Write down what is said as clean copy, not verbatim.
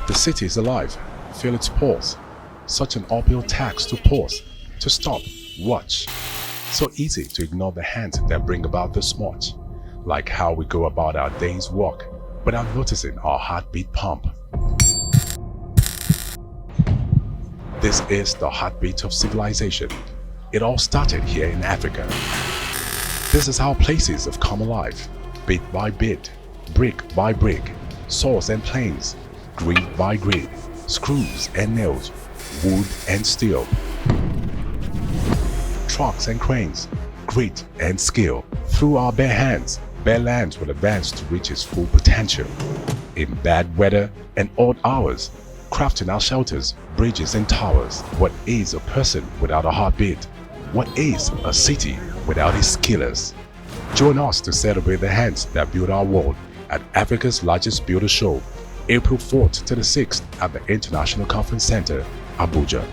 The city is alive. Feel its pulse. Such an uphill task to pause, to stop, watch. So easy to ignore the hands that bring about this much. Like how we go about our day's work without noticing our heartbeat pump. This is the heartbeat of civilization. It all started here in Africa. This is how places have come alive, bit by bit, brick by brick, saws and planes, grid by grid, screws and nails, wood and steel, trucks and cranes, grit and skill. Through our bare hands, bare lands will advance to reach its full potential. In bad weather and odd hours, crafting our shelters, bridges and towers. What is a person without a heartbeat? What is a city without its killers? Join us to celebrate the hands that build our world at Africa's largest builder show, April 4th to the 6th at the International Conference Center, Abuja.